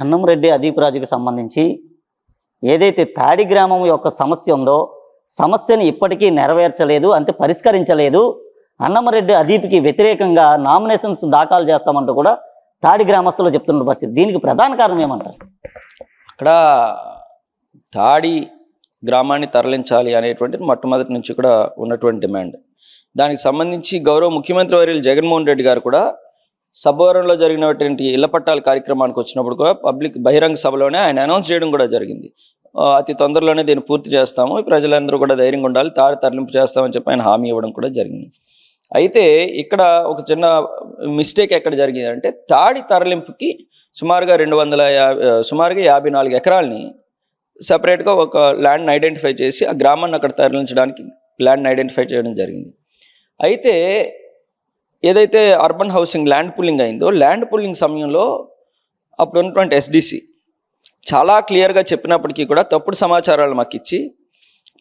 అన్నంరెడ్డి అదీప్ రాజుకి సంబంధించి ఏదైతే తాడి గ్రామం యొక్క సమస్య ఉందో సమస్యని ఇప్పటికీ నెరవేర్చలేదు, అంటే పరిష్కరించలేదు. అన్నమరెడ్డి అదీప్కి వ్యతిరేకంగా నామినేషన్స్ దాఖలు చేస్తామంటూ కూడా తాడి గ్రామస్తులు చెప్తున్న పరిస్థితి. దీనికి ప్రధాన కారణం ఏమంటారు? అక్కడ తాడి గ్రామాన్ని తరలించాలి అనేటువంటిది మొట్టమొదటి నుంచి కూడా ఉన్నటువంటి డిమాండ్. దానికి సంబంధించి గౌరవ ముఖ్యమంత్రి వర్యులు జగన్మోహన్ రెడ్డి గారు కూడా సభవరంలో జరిగినటువంటి ఇళ్ల పట్టాల కార్యక్రమానికి వచ్చినప్పుడు కూడా పబ్లిక్ బహిరంగ సభలోనే ఆయన అనౌన్స్ చేయడం కూడా జరిగింది. అతి తొందరలోనే దీన్ని పూర్తి చేస్తాము, ప్రజలందరూ కూడా ధైర్యంగా ఉండాలి, తాడి తరలింపు చేస్తామని చెప్పి ఆయన హామీ ఇవ్వడం కూడా జరిగింది. అయితే ఇక్కడ ఒక చిన్న మిస్టేక్ ఎక్కడ జరిగిందంటే తాడి తరలింపుకి సుమారుగా 54 ఎకరాలని సపరేట్గా ఒక ల్యాండ్ని ఐడెంటిఫై చేసి ఆ గ్రామాన్ని అక్కడ తరలించడానికి ల్యాండ్ని ఐడెంటిఫై చేయడం జరిగింది. అయితే ఏదైతే అర్బన్ హౌసింగ్ ల్యాండ్ పుల్లింగ్ అయిందో ల్యాండ్ పుల్లింగ్ సమయంలో అప్పుడు ఉన్నటువంటి ఎస్డిసి చాలా క్లియర్గా చెప్పినప్పటికీ కూడా తప్పుడు సమాచారాలు మాకు ఇచ్చి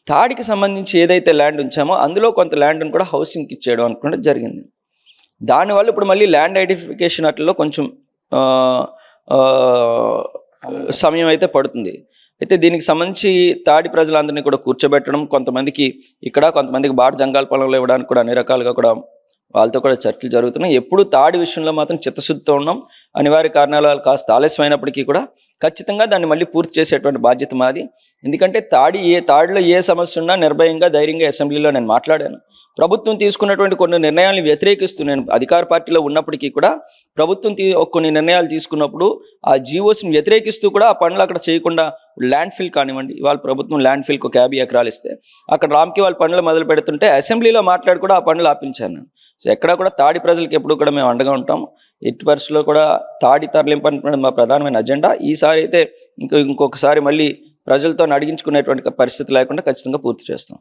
తాడికి సంబంధించి ఏదైతే ల్యాండ్ ఉంచామో అందులో కొంత ల్యాండ్ని కూడా హౌసింగ్కి ఇచ్చేయడం అనుకుంటే జరిగింది. దానివల్ల ఇప్పుడు మళ్ళీ ల్యాండ్ ఐడెంటిఫికేషన్ అట్లలో కొంచెం సమయం అయితే పడుతుంది. అయితే దీనికి సంబంధించి తాడి ప్రజలందరినీ కూడా కూర్చోబెట్టడం, కొంతమందికి ఇక్కడ కొంతమందికి బాట జంగాల పొలంలో ఇవ్వడానికి కూడా అన్ని రకాలుగా కూడా వాళ్ళతో కూడా చర్చలు జరుగుతున్నాయి. ఎప్పుడు తాడి విషయంలో మాత్రం చిత్తశుద్ధితో ఉన్నాం. అనివార్య కారణాల కాస్త ఆలస్యమైనప్పటికీ కూడా ఖచ్చితంగా దాన్ని మళ్ళీ పూర్తి చేసేటువంటి బాధ్యత మాది. ఎందుకంటే తాడిలో ఏ సమస్య ఉన్నా నిర్భయంగా ధైర్యంగా అసెంబ్లీలో నేను మాట్లాడాను. ప్రభుత్వం తీసుకున్నటువంటి కొన్ని నిర్ణయాలను వ్యతిరేకిస్తూ నేను అధికార పార్టీలో ఉన్నప్పటికీ కూడా ప్రభుత్వం కొన్ని నిర్ణయాలు తీసుకున్నప్పుడు ఆ జీవోస్ని వ్యతిరేకిస్తూ కూడా ఆ పనులు అక్కడ చేయకుండా ల్యాండ్ ఫిల్ కానివ్వండి, వాళ్ళ ప్రభుత్వం ల్యాండ్ ఫిల్కి ఒక 50 ఎకరాలు ఇస్తే అక్కడ రామ్కి వాళ్ళ పనులు మొదలు పెడుతుంటే అసెంబ్లీలో మాట్లాడి కూడా ఆ పనులు ఆపించాను నేను. సో ఎక్కడ కూడా తాడి ప్రజలకు ఎప్పుడు కూడా మేము అండగా ఉంటాము. ఎట్టి పరిస్థితుల్లో కూడా తాడి తరలింపు అనేది మా ప్రధానమైన అజెండా. ఈసారి అయితే ఇంకొకసారి మళ్ళీ ప్రజలతో అడిగించుకునేటువంటి పరిస్థితి లేకుండా ఖచ్చితంగా పూర్తి చేస్తాం.